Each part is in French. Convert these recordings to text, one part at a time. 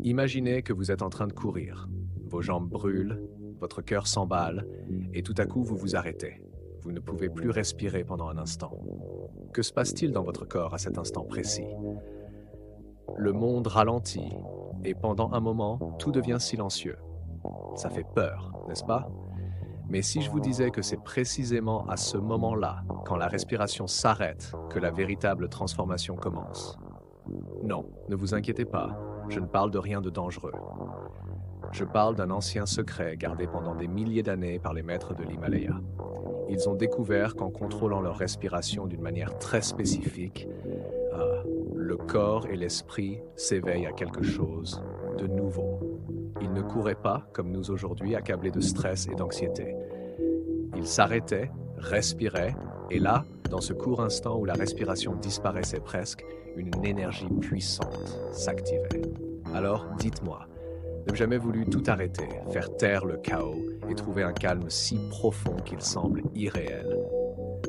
Imaginez que vous êtes en train de courir. Vos jambes brûlent, votre cœur s'emballe, et tout à coup vous vous arrêtez. Vous ne pouvez plus respirer pendant un instant. Que se passe-t-il dans votre corps à cet instant précis? Le monde ralentit, et pendant un moment, tout devient silencieux. Ça fait peur, n'est-ce pas? Mais si je vous disais que c'est précisément à ce moment-là, quand la respiration s'arrête, que la véritable transformation commence? Non, ne vous inquiétez pas, je ne parle de rien de dangereux. Je parle d'un ancien secret gardé pendant des milliers d'années par les maîtres de l'Himalaya. Ils ont découvert qu'en contrôlant leur respiration d'une manière très spécifique, le corps et l'esprit s'éveillent à quelque chose de nouveau. Ils ne couraient pas, comme nous aujourd'hui, accablés de stress et d'anxiété. Ils s'arrêtaient, respiraient, et là, dans ce court instant où la respiration disparaissait presque, une énergie puissante s'activait. Alors, dites-moi, n'avez-vous jamais voulu tout arrêter, faire taire le chaos et trouver un calme si profond qu'il semble irréel?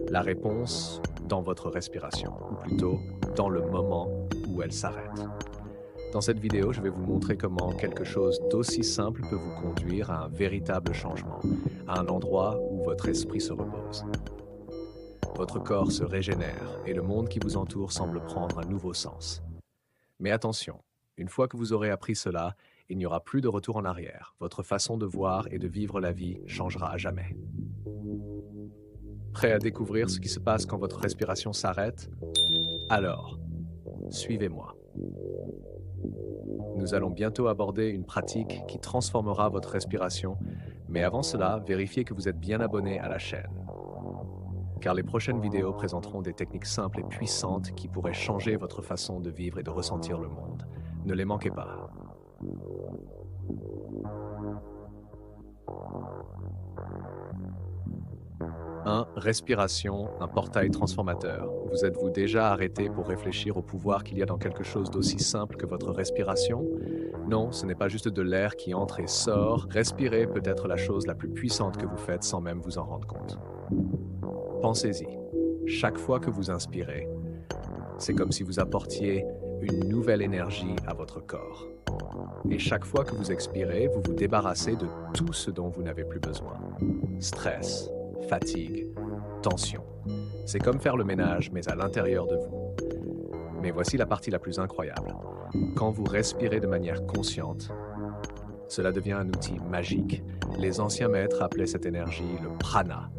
La réponse, dans votre respiration, ou plutôt dans le moment où elle s'arrête. Dans cette vidéo, je vais vous montrer comment quelque chose d'aussi simple peut vous conduire à un véritable changement, à un endroit où votre esprit se repose. Votre corps se régénère et le monde qui vous entoure semble prendre un nouveau sens. Mais attention, une fois que vous aurez appris cela, il n'y aura plus de retour en arrière. Votre façon de voir et de vivre la vie changera à jamais. Prêt à découvrir ce qui se passe quand votre respiration s'arrête? Alors, suivez-moi. Nous allons bientôt aborder une pratique qui transformera votre respiration, mais avant cela, vérifiez que vous êtes bien abonné à la chaîne. Car les prochaines vidéos présenteront des techniques simples et puissantes qui pourraient changer votre façon de vivre et de ressentir le monde. Ne les manquez pas. 1. Respiration, un portail transformateur. Vous êtes-vous déjà arrêté pour réfléchir au pouvoir qu'il y a dans quelque chose d'aussi simple que votre respiration? Non, ce n'est pas juste de l'air qui entre et sort. Respirer peut être la chose la plus puissante que vous faites sans même vous en rendre compte. Pensez-y. Chaque fois que vous inspirez, c'est comme si vous apportiez une nouvelle énergie à votre corps. Et chaque fois que vous expirez, vous vous débarrassez de tout ce dont vous n'avez plus besoin. Stress, fatigue, tension. C'est comme faire le ménage, mais à l'intérieur de vous. Mais voici la partie la plus incroyable. Quand vous respirez de manière consciente, cela devient un outil magique. Les anciens maîtres appelaient cette énergie le prana,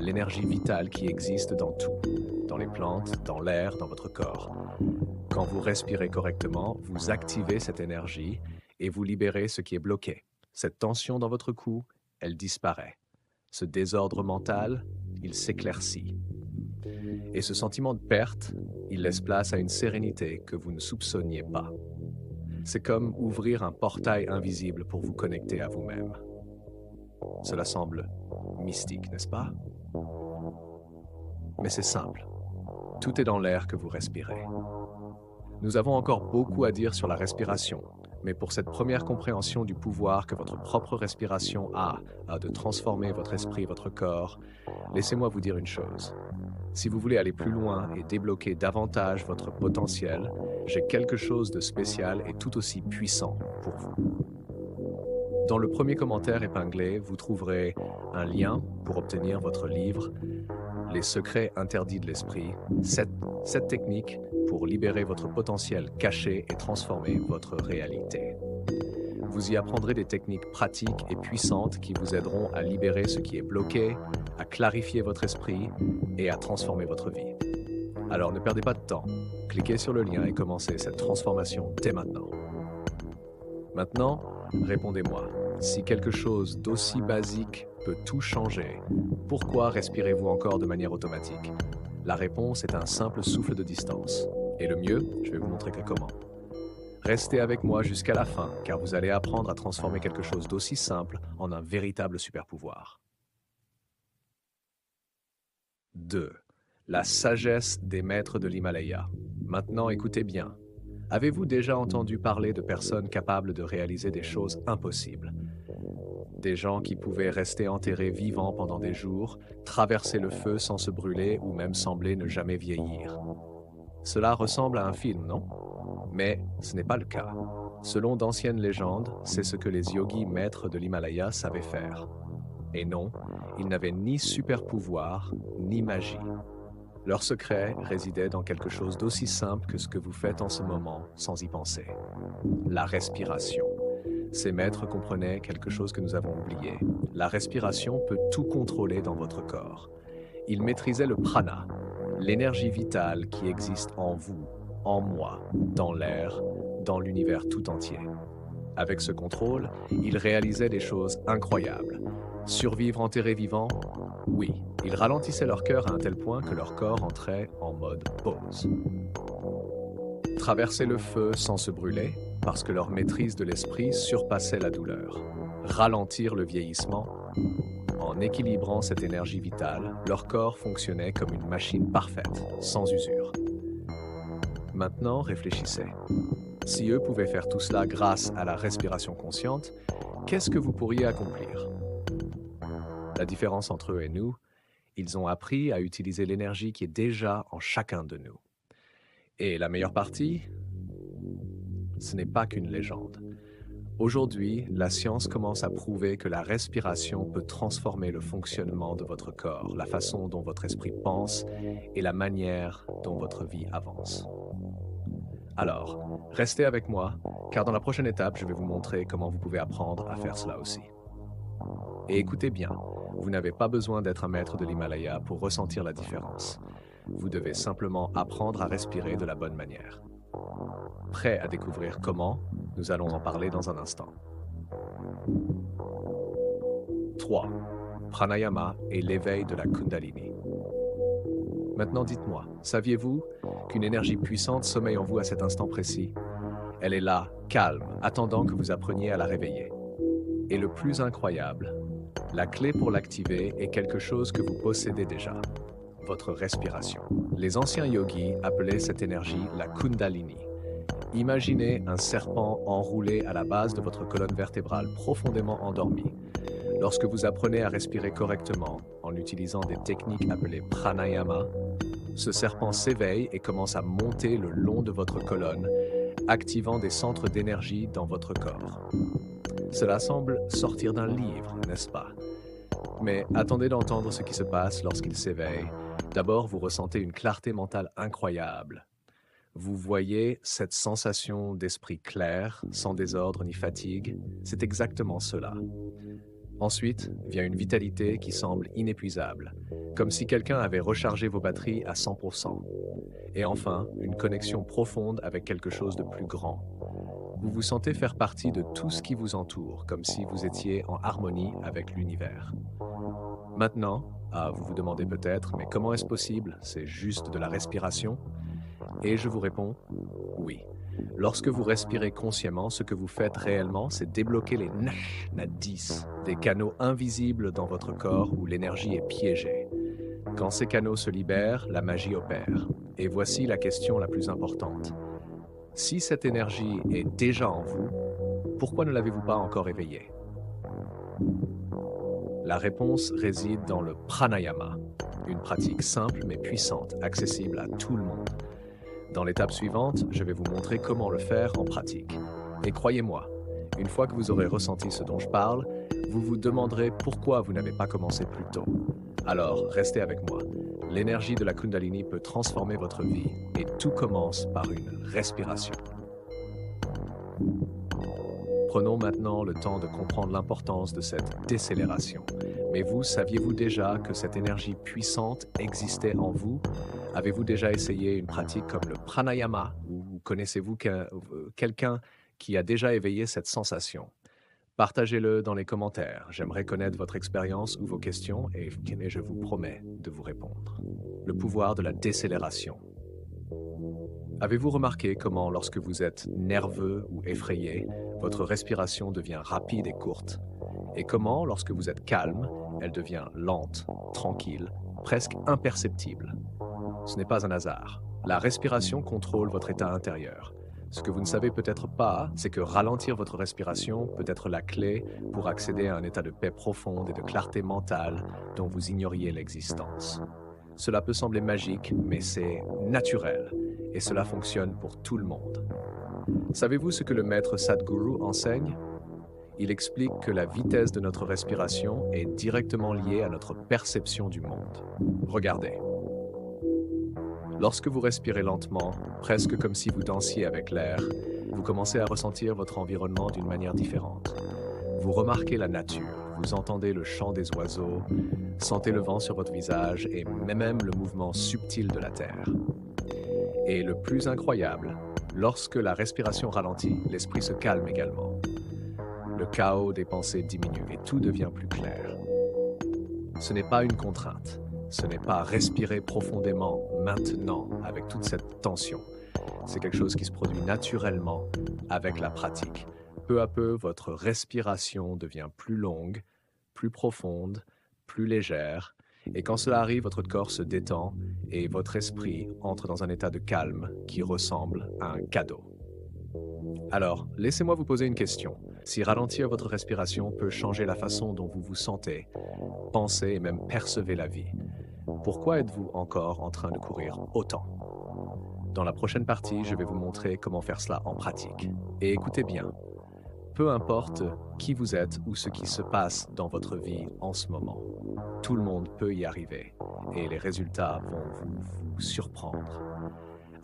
l'énergie vitale qui existe dans tout, dans les plantes, dans l'air, dans votre corps. Quand vous respirez correctement, vous activez cette énergie et vous libérez ce qui est bloqué. Cette tension dans votre cou, elle disparaît. Ce désordre mental, il s'éclaircit. Et ce sentiment de perte, il laisse place à une sérénité que vous ne soupçonniez pas. C'est comme ouvrir un portail invisible pour vous connecter à vous-même. Cela semble mystique, n'est-ce pas? Mais c'est simple. Tout est dans l'air que vous respirez. Nous avons encore beaucoup à dire sur la respiration, mais pour cette première compréhension du pouvoir que votre propre respiration a de transformer votre esprit et votre corps, laissez-moi vous dire une chose. Si vous voulez aller plus loin et débloquer davantage votre potentiel, j'ai quelque chose de spécial et tout aussi puissant pour vous. Dans le premier commentaire épinglé, vous trouverez un lien pour obtenir votre livre « Les secrets interdits de l'esprit », cette technique pour libérer votre potentiel caché et transformer votre réalité. Vous y apprendrez des techniques pratiques et puissantes qui vous aideront à libérer ce qui est bloqué, à clarifier votre esprit et à transformer votre vie. Alors ne perdez pas de temps, cliquez sur le lien et commencez cette transformation dès maintenant. Maintenant, répondez-moi, si quelque chose d'aussi basique peut tout changer, pourquoi respirez-vous encore de manière automatique? La réponse est un simple souffle de distance. Et le mieux, je vais vous montrer comment. Restez avec moi jusqu'à la fin, car vous allez apprendre à transformer quelque chose d'aussi simple en un véritable super-pouvoir. 2. La sagesse des maîtres de l'Himalaya. Maintenant, écoutez bien. Avez-vous déjà entendu parler de personnes capables de réaliser des choses impossibles? Des gens qui pouvaient rester enterrés vivants pendant des jours, traverser le feu sans se brûler ou même sembler ne jamais vieillir. Cela ressemble à un film, non? Mais ce n'est pas le cas. Selon d'anciennes légendes, c'est ce que les yogis maîtres de l'Himalaya savaient faire. Et non, ils n'avaient ni super pouvoir, ni magie. Leur secret résidait dans quelque chose d'aussi simple que ce que vous faites en ce moment, sans y penser. La respiration. Ces maîtres comprenaient quelque chose que nous avons oublié. La respiration peut tout contrôler dans votre corps. Ils maîtrisaient le prana, l'énergie vitale qui existe en vous, en moi, dans l'air, dans l'univers tout entier. Avec ce contrôle, ils réalisaient des choses incroyables. Survivre enterré vivant? Oui, ils ralentissaient leur cœur à un tel point que leur corps entrait en mode pause. Traverser le feu sans se brûler, parce que leur maîtrise de l'esprit surpassait la douleur. Ralentir le vieillissement? En équilibrant cette énergie vitale, leur corps fonctionnait comme une machine parfaite, sans usure. Maintenant, réfléchissez. Si eux pouvaient faire tout cela grâce à la respiration consciente, qu'est-ce que vous pourriez accomplir? La différence entre eux et nous, ils ont appris à utiliser l'énergie qui est déjà en chacun de nous. Et la meilleure partie, ce n'est pas qu'une légende. Aujourd'hui, la science commence à prouver que la respiration peut transformer le fonctionnement de votre corps, la façon dont votre esprit pense et la manière dont votre vie avance. Alors, restez avec moi, car dans la prochaine étape, je vais vous montrer comment vous pouvez apprendre à faire cela aussi. Et écoutez bien, vous n'avez pas besoin d'être un maître de l'Himalaya pour ressentir la différence. Vous devez simplement apprendre à respirer de la bonne manière. Prêt à découvrir comment? Nous allons en parler dans un instant. 3. Pranayama et l'éveil de la Kundalini. Maintenant dites-moi, saviez-vous qu'une énergie puissante sommeille en vous à cet instant précis? Elle est là, calme, attendant que vous appreniez à la réveiller. Et le plus incroyable, la clé pour l'activer est quelque chose que vous possédez déjà, votre respiration. Les anciens yogis appelaient cette énergie la Kundalini. Imaginez un serpent enroulé à la base de votre colonne vertébrale, profondément endormi. Lorsque vous apprenez à respirer correctement, en utilisant des techniques appelées pranayama, ce serpent s'éveille et commence à monter le long de votre colonne, activant des centres d'énergie dans votre corps. Cela semble sortir d'un livre, n'est-ce pas? Mais attendez d'entendre ce qui se passe lorsqu'il s'éveille. D'abord, vous ressentez une clarté mentale incroyable. Vous voyez cette sensation d'esprit clair, sans désordre ni fatigue. C'est exactement cela. Ensuite, vient une vitalité qui semble inépuisable, comme si quelqu'un avait rechargé vos batteries à 100%. Et enfin, une connexion profonde avec quelque chose de plus grand. Vous vous sentez faire partie de tout ce qui vous entoure, comme si vous étiez en harmonie avec l'univers. Maintenant, vous vous demandez peut-être, mais comment est-ce possible? C'est juste de la respiration? Et je vous réponds, oui. Lorsque vous respirez consciemment, ce que vous faites réellement, c'est débloquer les nadis, des canaux invisibles dans votre corps où l'énergie est piégée. Quand ces canaux se libèrent, la magie opère. Et voici la question la plus importante. Si cette énergie est déjà en vous, pourquoi ne l'avez-vous pas encore éveillée? La réponse réside dans le pranayama, une pratique simple mais puissante, accessible à tout le monde. Dans l'étape suivante, je vais vous montrer comment le faire en pratique. Et croyez-moi, une fois que vous aurez ressenti ce dont je parle, vous vous demanderez pourquoi vous n'avez pas commencé plus tôt. Alors, restez avec moi. L'énergie de la Kundalini peut transformer votre vie et tout commence par une respiration. Prenons maintenant le temps de comprendre l'importance de cette décélération. Mais vous, saviez-vous déjà que cette énergie puissante existait en vous? Avez-vous déjà essayé une pratique comme le pranayama? Ou connaissez-vous quelqu'un qui a déjà éveillé cette sensation? Partagez-le dans les commentaires. J'aimerais connaître votre expérience ou vos questions et je vous promets de vous répondre. Le pouvoir de la décélération. Avez-vous remarqué comment, lorsque vous êtes nerveux ou effrayé, votre respiration devient rapide et courte? Et comment, lorsque vous êtes calme, elle devient lente, tranquille, presque imperceptible? Ce n'est pas un hasard. La respiration contrôle votre état intérieur. Ce que vous ne savez peut-être pas, c'est que ralentir votre respiration peut être la clé pour accéder à un état de paix profonde et de clarté mentale dont vous ignoriez l'existence. Cela peut sembler magique, mais c'est naturel, et cela fonctionne pour tout le monde. Savez-vous ce que le maître Sadhguru enseigne? Il explique que la vitesse de notre respiration est directement liée à notre perception du monde. Regardez. Lorsque vous respirez lentement, presque comme si vous dansiez avec l'air, vous commencez à ressentir votre environnement d'une manière différente. Vous remarquez la nature, vous entendez le chant des oiseaux, sentez le vent sur votre visage et même le mouvement subtil de la terre. Et le plus incroyable, lorsque la respiration ralentit, l'esprit se calme également. Le chaos des pensées diminue et tout devient plus clair. Ce n'est pas une contrainte. Ce n'est pas respirer profondément, maintenant, avec toute cette tension. C'est quelque chose qui se produit naturellement avec la pratique. Peu à peu, votre respiration devient plus longue, plus profonde, plus légère. Et quand cela arrive, votre corps se détend et votre esprit entre dans un état de calme qui ressemble à un cadeau. Alors, laissez-moi vous poser une question. Si ralentir votre respiration peut changer la façon dont vous vous sentez, pensez et même percevez la vie, pourquoi êtes-vous encore en train de courir autant? Dans la prochaine partie, je vais vous montrer comment faire cela en pratique. Et écoutez bien, peu importe qui vous êtes ou ce qui se passe dans votre vie en ce moment, tout le monde peut y arriver et les résultats vont vous surprendre.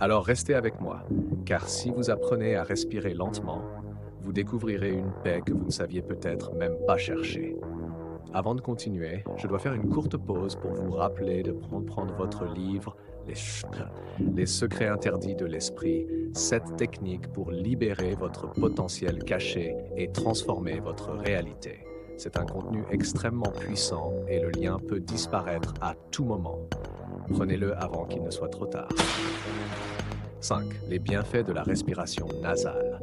Alors restez avec moi, car si vous apprenez à respirer lentement, vous découvrirez une paix que vous ne saviez peut-être même pas chercher. Avant de continuer, je dois faire une courte pause pour vous rappeler de prendre votre livre Les secrets interdits de l'esprit, 7 techniques pour libérer votre potentiel caché et transformer votre réalité. C'est un contenu extrêmement puissant et le lien peut disparaître à tout moment. Prenez-le avant qu'il ne soit trop tard. 5. Les bienfaits de la respiration nasale.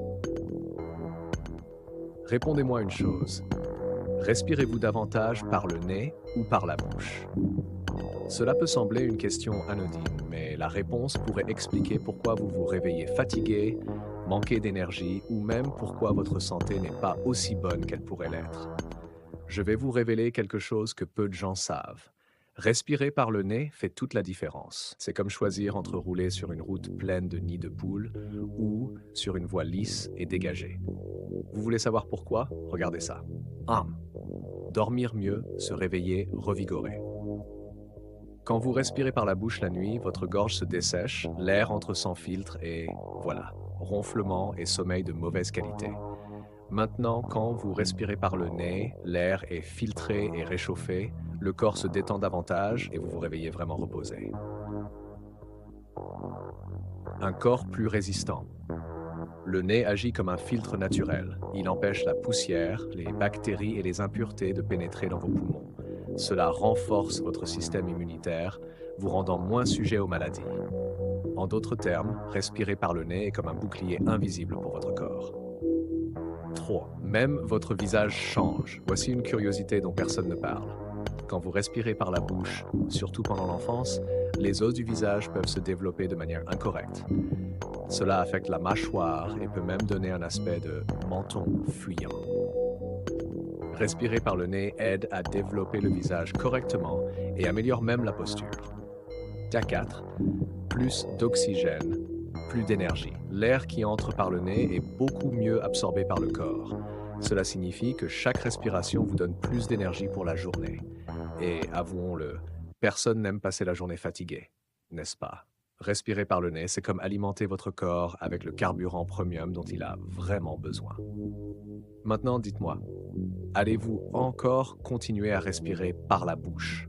Répondez-moi une chose. Respirez-vous davantage par le nez ou par la bouche? Cela peut sembler une question anodine, mais la réponse pourrait expliquer pourquoi vous vous réveillez fatigué, manquez d'énergie ou même pourquoi votre santé n'est pas aussi bonne qu'elle pourrait l'être. Je vais vous révéler quelque chose que peu de gens savent. Respirer par le nez fait toute la différence. C'est comme choisir entre rouler sur une route pleine de nids de poules ou sur une voie lisse et dégagée. Vous voulez savoir pourquoi? Regardez ça. 1. Dormir mieux, se réveiller revigoré. Quand vous respirez par la bouche la nuit, votre gorge se dessèche, l'air entre sans filtre et voilà, ronflement et sommeil de mauvaise qualité. Maintenant, quand vous respirez par le nez, l'air est filtré et réchauffé, le corps se détend davantage et vous vous réveillez vraiment reposé. Un corps plus résistant. Le nez agit comme un filtre naturel. Il empêche la poussière, les bactéries et les impuretés de pénétrer dans vos poumons. Cela renforce votre système immunitaire, vous rendant moins sujet aux maladies. En d'autres termes, respirer par le nez est comme un bouclier invisible pour votre corps. 3. Même votre visage change. Voici une curiosité dont personne ne parle. Quand vous respirez par la bouche, surtout pendant l'enfance, les os du visage peuvent se développer de manière incorrecte. Cela affecte la mâchoire et peut même donner un aspect de menton fuyant. Respirer par le nez aide à développer le visage correctement et améliore même la posture. 4. Plus d'oxygène, plus d'énergie. L'air qui entre par le nez est beaucoup mieux absorbé par le corps. Cela signifie que chaque respiration vous donne plus d'énergie pour la journée. Et avouons-le, personne n'aime passer la journée fatigué, n'est-ce pas? Respirer par le nez, c'est comme alimenter votre corps avec le carburant premium dont il a vraiment besoin. Maintenant, dites-moi, allez-vous encore continuer à respirer par la bouche?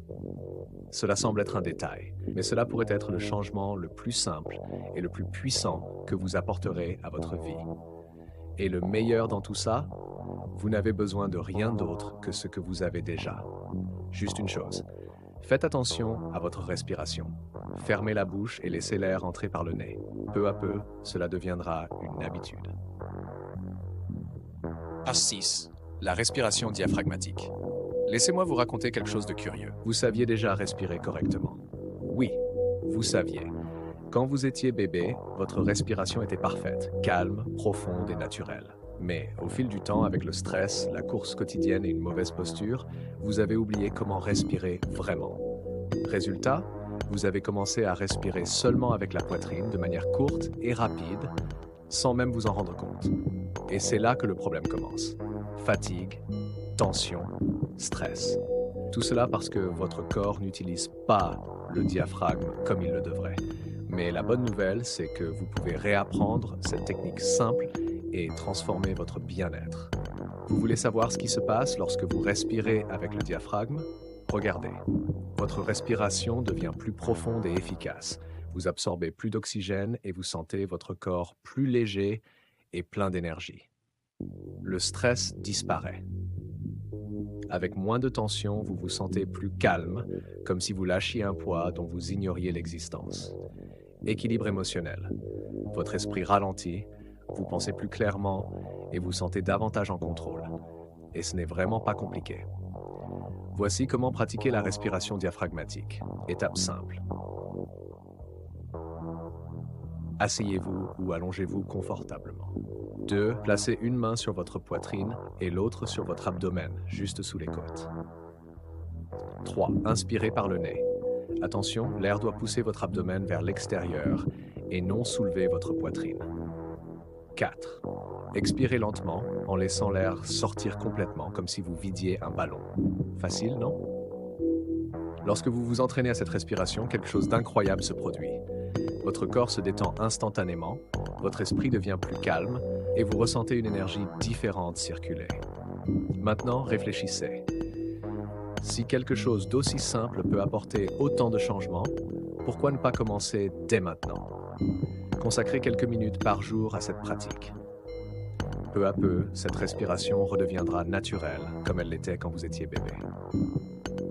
Cela semble être un détail, mais cela pourrait être le changement le plus simple et le plus puissant que vous apporterez à votre vie. Et le meilleur dans tout ça, vous n'avez besoin de rien d'autre que ce que vous avez déjà. Juste une chose, faites attention à votre respiration. Fermez la bouche et laissez l'air entrer par le nez. Peu à peu, cela deviendra une habitude. Page 6. La respiration diaphragmatique. Laissez-moi vous raconter quelque chose de curieux. Vous saviez déjà respirer correctement? Oui, vous saviez. Quand vous étiez bébé, votre respiration était parfaite, calme, profonde et naturelle. Mais au fil du temps, avec le stress, la course quotidienne et une mauvaise posture, vous avez oublié comment respirer vraiment. Résultat, vous avez commencé à respirer seulement avec la poitrine de manière courte et rapide, sans même vous en rendre compte. Et c'est là que le problème commence. Fatigue, tension, stress. Tout cela parce que votre corps n'utilise pas le diaphragme comme il le devrait. Mais la bonne nouvelle, c'est que vous pouvez réapprendre cette technique simple et transformer votre bien-être. Vous voulez savoir ce qui se passe lorsque vous respirez avec le diaphragme? Regardez. Votre respiration devient plus profonde et efficace. Vous absorbez plus d'oxygène et vous sentez votre corps plus léger et plein d'énergie. Le stress disparaît. Avec moins de tension, vous vous sentez plus calme, comme si vous lâchiez un poids dont vous ignoriez l'existence. Équilibre émotionnel. Votre esprit ralentit, vous pensez plus clairement et vous sentez davantage en contrôle. Et ce n'est vraiment pas compliqué. Voici comment pratiquer la respiration diaphragmatique. Étape simple. Asseyez-vous ou allongez-vous confortablement. 2. Placez une main sur votre poitrine et l'autre sur votre abdomen, juste sous les côtes. 3. Inspirez par le nez. Attention, l'air doit pousser votre abdomen vers l'extérieur et non soulever votre poitrine. 4. Expirez lentement en laissant l'air sortir complètement, comme si vous vidiez un ballon. Facile, non? Lorsque vous vous entraînez à cette respiration, quelque chose d'incroyable se produit. Votre corps se détend instantanément, votre esprit devient plus calme et vous ressentez une énergie différente circuler. Maintenant, réfléchissez. Si quelque chose d'aussi simple peut apporter autant de changements, pourquoi ne pas commencer dès maintenant? Consacrez quelques minutes par jour à cette pratique. Peu à peu, cette respiration redeviendra naturelle, comme elle l'était quand vous étiez bébé.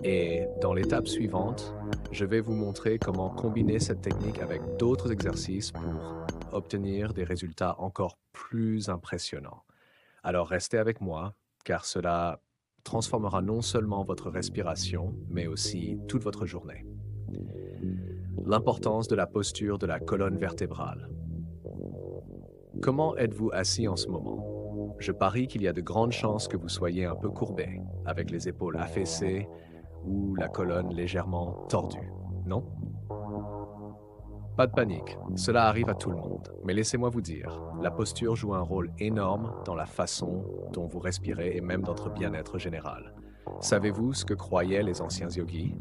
Et dans l'étape suivante, je vais vous montrer comment combiner cette technique avec d'autres exercices pour obtenir des résultats encore plus impressionnants. Alors restez avec moi, car cela transformera non seulement votre respiration, mais aussi toute votre journée. L'importance de la posture de la colonne vertébrale. Comment êtes-vous assis en ce moment? Je parie qu'il y a de grandes chances que vous soyez un peu courbé, avec les épaules affaissées ou la colonne légèrement tordue, non? Pas de panique, cela arrive à tout le monde. Mais laissez-moi vous dire, la posture joue un rôle énorme dans la façon dont vous respirez et même dans votre bien-être général. Savez-vous ce que croyaient les anciens yogis?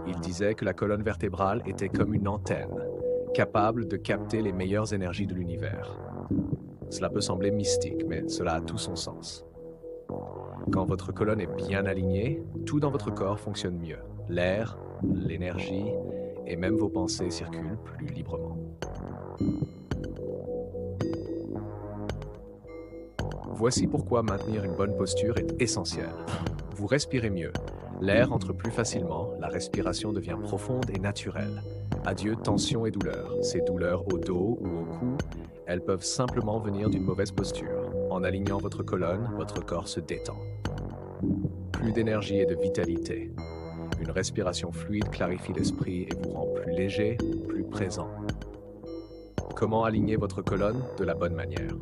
Ils disaient que la colonne vertébrale était comme une antenne, capable de capter les meilleures énergies de l'univers. Cela peut sembler mystique, mais cela a tout son sens. Quand votre colonne est bien alignée, tout dans votre corps fonctionne mieux. L'air, l'énergie et même vos pensées circulent plus librement. Voici pourquoi maintenir une bonne posture est essentiel. Vous respirez mieux, l'air entre plus facilement, la respiration devient profonde et naturelle. Adieu tension et douleur. Ces douleurs au dos ou au cou, elles peuvent simplement venir d'une mauvaise posture. En alignant votre colonne, votre corps se détend. Plus d'énergie et de vitalité. Une respiration fluide clarifie l'esprit et vous rend plus léger, plus présent. Comment aligner votre colonne de la bonne manière?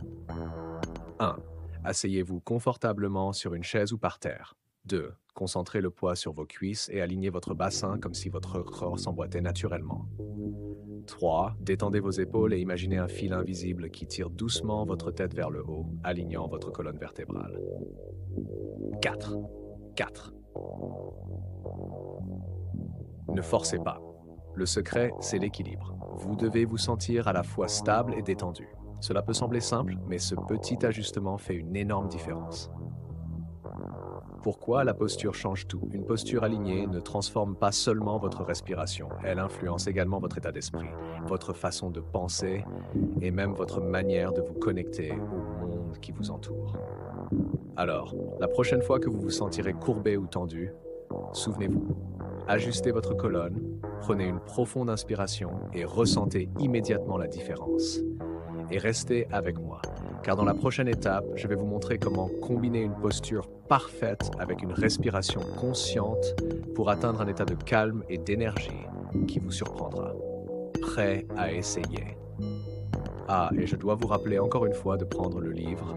1. Asseyez-vous confortablement sur une chaise ou par terre. 2. Concentrez le poids sur vos cuisses et alignez votre bassin comme si votre corps s'emboîtait naturellement. 3. Détendez vos épaules et imaginez un fil invisible qui tire doucement votre tête vers le haut, alignant votre colonne vertébrale. 4. Ne forcez pas. Le secret, c'est l'équilibre. Vous devez vous sentir à la fois stable et détendu. Cela peut sembler simple, mais ce petit ajustement fait une énorme différence. Pourquoi la posture change tout? Une posture alignée ne transforme pas seulement votre respiration, elle influence également votre état d'esprit, votre façon de penser et même votre manière de vous connecter au monde qui vous entoure. Alors, la prochaine fois que vous vous sentirez courbé ou tendu, souvenez-vous, ajustez votre colonne, prenez une profonde inspiration et ressentez immédiatement la différence. Et restez avec moi, car dans la prochaine étape, je vais vous montrer comment combiner une posture parfaite avec une respiration consciente pour atteindre un état de calme et d'énergie qui vous surprendra. Prêt à essayer. Ah, et je dois vous rappeler encore une fois de prendre le livre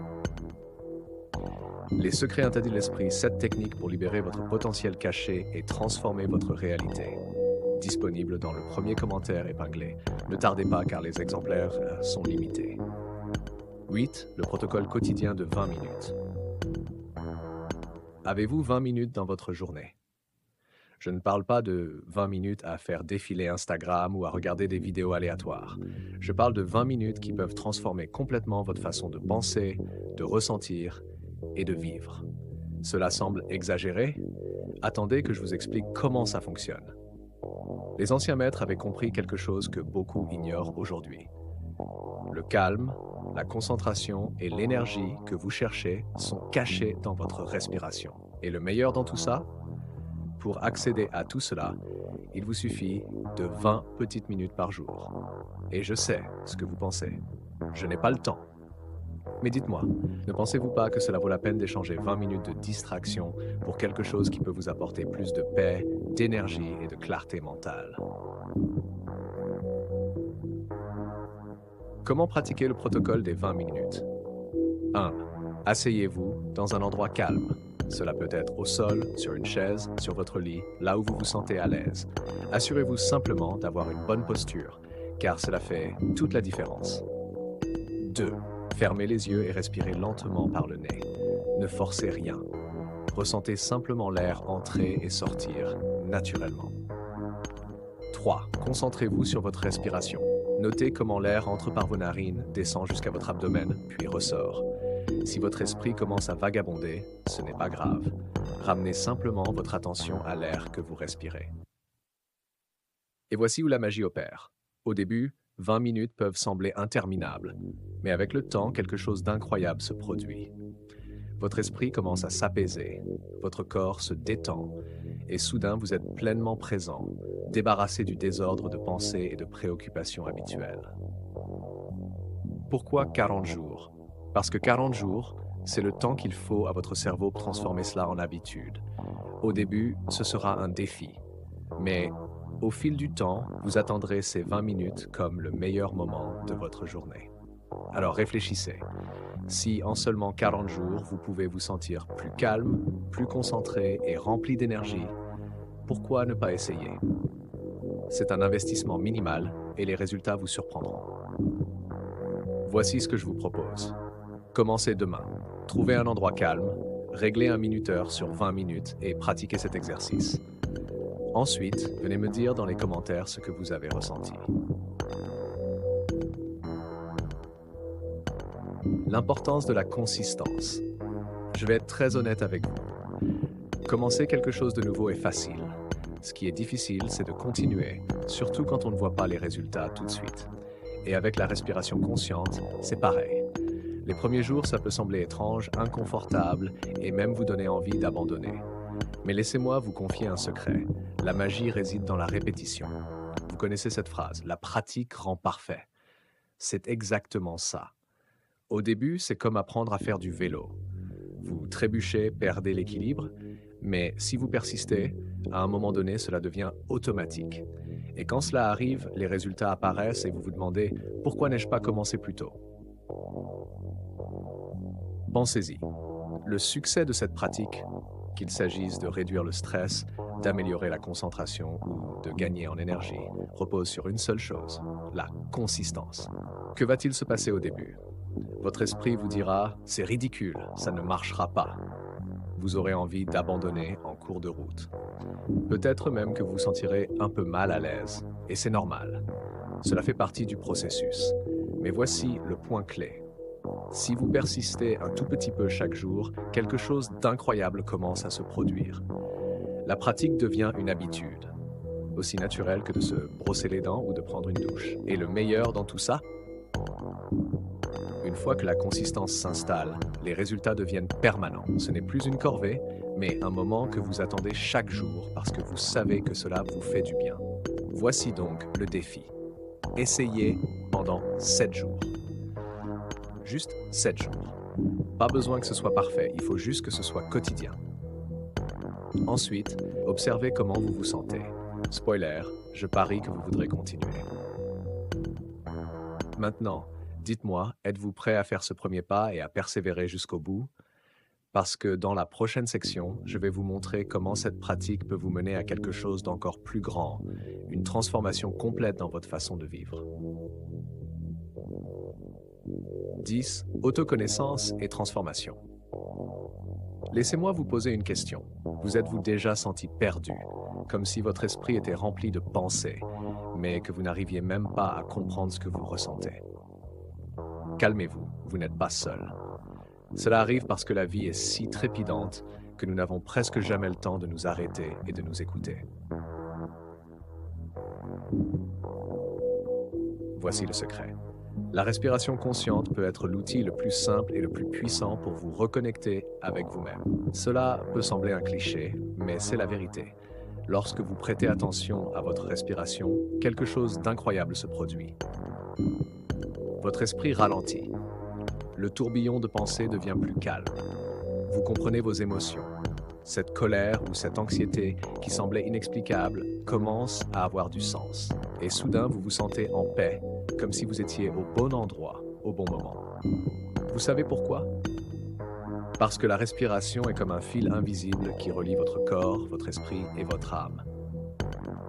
Les secrets interdits de l'esprit, 7 techniques pour libérer votre potentiel caché et transformer votre réalité. Disponible dans le premier commentaire épinglé. Ne tardez pas car les exemplaires sont limités. 8. Le protocole quotidien de 20 minutes. Avez-vous 20 minutes dans votre journée? Je ne parle pas de 20 minutes à faire défiler Instagram ou à regarder des vidéos aléatoires. Je parle de 20 minutes qui peuvent transformer complètement votre façon de penser, de ressentir et de vivre. Cela semble exagéré? Attendez que je vous explique comment ça fonctionne. Les anciens maîtres avaient compris quelque chose que beaucoup ignorent aujourd'hui. Le calme, la concentration et l'énergie que vous cherchez sont cachés dans votre respiration. Et le meilleur dans tout ça? Pour accéder à tout cela, il vous suffit de 20 petites minutes par jour. Et je sais ce que vous pensez. Je n'ai pas le temps. Mais dites-moi, ne pensez-vous pas que cela vaut la peine d'échanger 20 minutes de distraction pour quelque chose qui peut vous apporter plus de paix, d'énergie et de clarté mentale? Comment pratiquer le protocole des 20 minutes? 1. Asseyez-vous dans un endroit calme. Cela peut être au sol, sur une chaise, sur votre lit, là où vous vous sentez à l'aise. Assurez-vous simplement d'avoir une bonne posture, car cela fait toute la différence. 2. Fermez les yeux et respirez lentement par le nez. Ne forcez rien. Ressentez simplement l'air entrer et sortir naturellement. 3. Concentrez-vous sur votre respiration. Notez comment l'air entre par vos narines, descend jusqu'à votre abdomen, puis ressort. Si votre esprit commence à vagabonder, ce n'est pas grave. Ramenez simplement votre attention à l'air que vous respirez. Et voici où la magie opère. Au début, 20 minutes peuvent sembler interminables, mais avec le temps, quelque chose d'incroyable se produit. Votre esprit commence à s'apaiser, votre corps se détend, et soudain vous êtes pleinement présent, débarrassé du désordre de pensées et de préoccupations habituelles. Pourquoi 40 jours? Parce que 40 jours, c'est le temps qu'il faut à votre cerveau pour transformer cela en habitude. Au début, ce sera un défi, mais au fil du temps, vous attendrez ces 20 minutes comme le meilleur moment de votre journée. Alors réfléchissez. Si en seulement 40 jours, vous pouvez vous sentir plus calme, plus concentré et rempli d'énergie, pourquoi ne pas essayer? C'est un investissement minimal et les résultats vous surprendront. Voici ce que je vous propose. Commencez demain. Trouvez un endroit calme, réglez un minuteur sur 20 minutes et pratiquez cet exercice. Ensuite, venez me dire dans les commentaires ce que vous avez ressenti. L'importance de la consistance. Je vais être très honnête avec vous. Commencer quelque chose de nouveau est facile. Ce qui est difficile, c'est de continuer, surtout quand on ne voit pas les résultats tout de suite. Et avec la respiration consciente, c'est pareil. Les premiers jours, ça peut sembler étrange, inconfortable et même vous donner envie d'abandonner. Mais laissez-moi vous confier un secret. La magie réside dans la répétition. Vous connaissez cette phrase, la pratique rend parfait. C'est exactement ça. Au début, c'est comme apprendre à faire du vélo. Vous trébuchez, perdez l'équilibre, mais si vous persistez, à un moment donné, cela devient automatique. Et quand cela arrive, les résultats apparaissent et vous vous demandez « Pourquoi n'ai-je pas commencé plus tôt ?» Pensez-y. Le succès de cette pratique, qu'il s'agisse de réduire le stress, d'améliorer la concentration ou de gagner en énergie, repose sur une seule chose, la consistance. Que va-t-il se passer au début? Votre esprit vous dira « C'est ridicule, ça ne marchera pas ». Vous aurez envie d'abandonner en cours de route. Peut-être même que vous vous sentirez un peu mal à l'aise, et c'est normal. Cela fait partie du processus. Mais voici le point clé. Si vous persistez un tout petit peu chaque jour, quelque chose d'incroyable commence à se produire. La pratique devient une habitude, aussi naturelle que de se brosser les dents ou de prendre une douche. Et le meilleur dans tout ça? Une fois que la consistance s'installe, les résultats deviennent permanents. Ce n'est plus une corvée, mais un moment que vous attendez chaque jour parce que vous savez que cela vous fait du bien. Voici donc le défi. Essayez pendant 7 jours. Juste 7 jours. Pas besoin que ce soit parfait, il faut juste que ce soit quotidien. Ensuite, observez comment vous vous sentez. Spoiler, je parie que vous voudrez continuer. Maintenant, dites-moi, êtes-vous prêt à faire ce premier pas et à persévérer jusqu'au bout? Parce que dans la prochaine section, je vais vous montrer comment cette pratique peut vous mener à quelque chose d'encore plus grand, une transformation complète dans votre façon de vivre. 10. Autoconnaissance et transformation. Laissez-moi vous poser une question. Vous êtes-vous déjà senti perdu, comme si votre esprit était rempli de pensées, mais que vous n'arriviez même pas à comprendre ce que vous ressentez? Calmez-vous, vous n'êtes pas seul. Cela arrive parce que la vie est si trépidante que nous n'avons presque jamais le temps de nous arrêter et de nous écouter. Voici le secret. La respiration consciente peut être l'outil le plus simple et le plus puissant pour vous reconnecter avec vous-même. Cela peut sembler un cliché, mais c'est la vérité. Lorsque vous prêtez attention à votre respiration, quelque chose d'incroyable se produit. Votre esprit ralentit. Le tourbillon de pensée devient plus calme. Vous comprenez vos émotions. Cette colère ou cette anxiété qui semblait inexplicable commence à avoir du sens. Et soudain, vous vous sentez en paix, comme si vous étiez au bon endroit, au bon moment. Vous savez pourquoi? Parce que la respiration est comme un fil invisible qui relie votre corps, votre esprit et votre âme.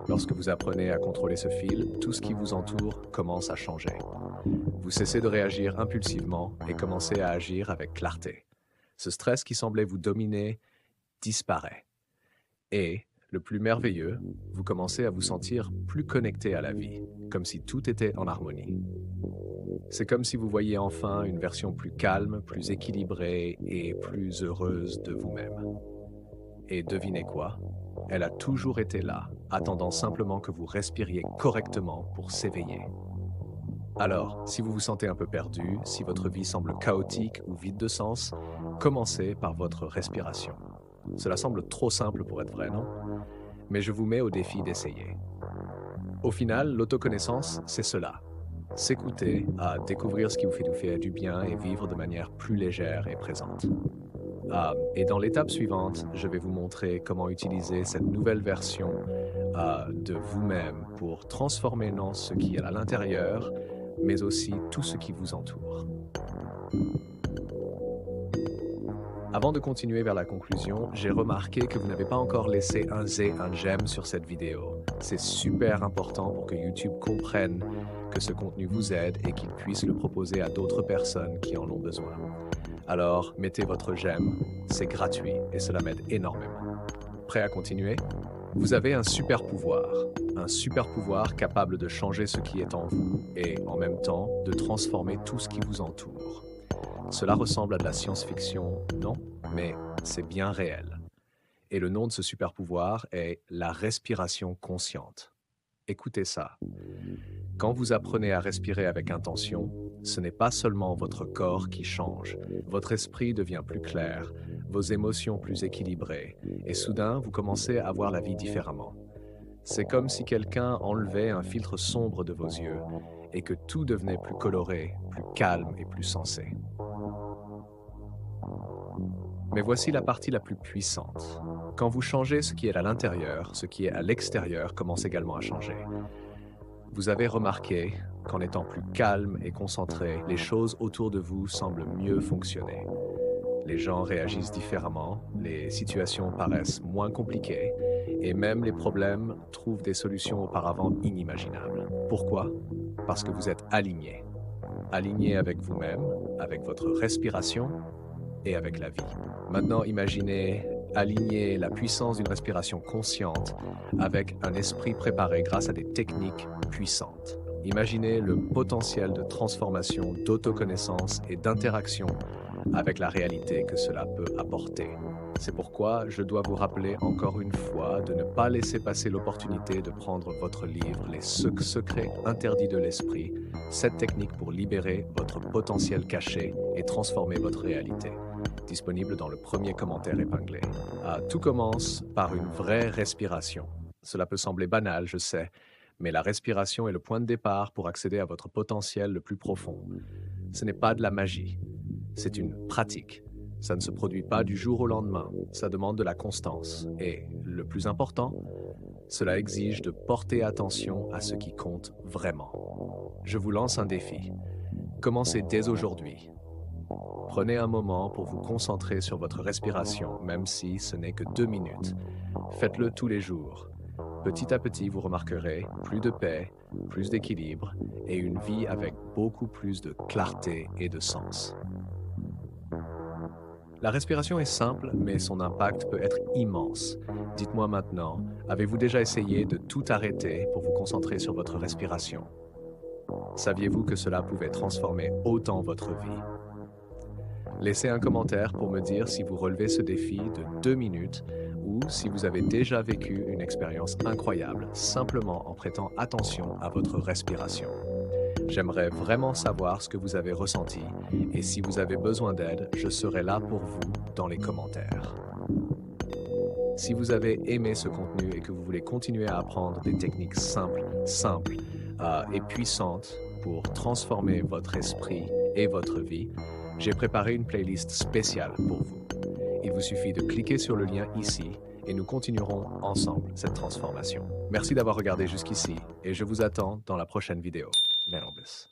Lorsque vous apprenez à contrôler ce fil, tout ce qui vous entoure commence à changer. Vous cessez de réagir impulsivement et commencez à agir avec clarté. Ce stress qui semblait vous dominer disparaît. Et, le plus merveilleux, vous commencez à vous sentir plus connecté à la vie, comme si tout était en harmonie. C'est comme si vous voyiez enfin une version plus calme, plus équilibrée et plus heureuse de vous-même. Et devinez quoi? Elle a toujours été là, attendant simplement que vous respiriez correctement pour s'éveiller. Alors, si vous vous sentez un peu perdu, si votre vie semble chaotique ou vide de sens, commencez par votre respiration. Cela semble trop simple pour être vrai, non? Mais je vous mets au défi d'essayer. Au final, l'autoconnaissance, c'est cela. S'écouter, à découvrir ce qui vous fait du bien et vivre de manière plus légère et présente. Et dans l'étape suivante, je vais vous montrer comment utiliser cette nouvelle version de vous-même pour transformer non ce qui est à l'intérieur, mais aussi tout ce qui vous entoure. Avant de continuer vers la conclusion, j'ai remarqué que vous n'avez pas encore laissé un j'aime sur cette vidéo. C'est super important pour que YouTube comprenne que ce contenu vous aide et qu'il puisse le proposer à d'autres personnes qui en ont besoin. Alors, mettez votre j'aime, c'est gratuit et cela m'aide énormément. Prêt à continuer? Vous avez un super pouvoir capable de changer ce qui est en vous et, en même temps, de transformer tout ce qui vous entoure. Cela ressemble à de la science-fiction, non? Mais c'est bien réel. Et le nom de ce super pouvoir est la respiration consciente. Écoutez ça. Quand vous apprenez à respirer avec intention, ce n'est pas seulement votre corps qui change, votre esprit devient plus clair, vos émotions plus équilibrées, et soudain, vous commencez à voir la vie différemment. C'est comme si quelqu'un enlevait un filtre sombre de vos yeux et que tout devenait plus coloré, plus calme et plus sensé. Mais voici la partie la plus puissante. Quand vous changez ce qui est à l'intérieur, ce qui est à l'extérieur commence également à changer. Vous avez remarqué qu'en étant plus calme et concentré, les choses autour de vous semblent mieux fonctionner. Les gens réagissent différemment, les situations paraissent moins compliquées et même les problèmes trouvent des solutions auparavant inimaginables. Pourquoi? Parce que vous êtes aligné. Aligné avec vous-même, avec votre respiration et avec la vie. Maintenant, imaginez aligner la puissance d'une respiration consciente avec un esprit préparé grâce à des techniques puissantes. Imaginez le potentiel de transformation, d'autoconnaissance et d'interaction avec la réalité que cela peut apporter. C'est pourquoi je dois vous rappeler encore une fois de ne pas laisser passer l'opportunité de prendre votre livre « Les secrets interdits de l'esprit », cette technique pour libérer votre potentiel caché et transformer votre réalité. Disponible dans le premier commentaire épinglé. Tout commence par une vraie respiration. Cela peut sembler banal, je sais, mais la respiration est le point de départ pour accéder à votre potentiel le plus profond. Ce n'est pas de la magie, c'est une pratique. Ça ne se produit pas du jour au lendemain, ça demande de la constance. Et, le plus important, cela exige de porter attention à ce qui compte vraiment. Je vous lance un défi. Commencez dès aujourd'hui. Prenez un moment pour vous concentrer sur votre respiration, même si ce n'est que 2 minutes. Faites-le tous les jours. Petit à petit, vous remarquerez plus de paix, plus d'équilibre et une vie avec beaucoup plus de clarté et de sens. La respiration est simple, mais son impact peut être immense. Dites-moi maintenant, avez-vous déjà essayé de tout arrêter pour vous concentrer sur votre respiration? Saviez-vous que cela pouvait transformer autant votre vie? Laissez un commentaire pour me dire si vous relevez ce défi de 2 minutes ou si vous avez déjà vécu une expérience incroyable simplement en prêtant attention à votre respiration. J'aimerais vraiment savoir ce que vous avez ressenti et si vous avez besoin d'aide, je serai là pour vous dans les commentaires. Si vous avez aimé ce contenu et que vous voulez continuer à apprendre des techniques simples et puissantes pour transformer votre esprit et votre vie, j'ai préparé une playlist spéciale pour vous. Il vous suffit de cliquer sur le lien ici et nous continuerons ensemble cette transformation. Merci d'avoir regardé jusqu'ici et je vous attends dans la prochaine vidéo. Melobus.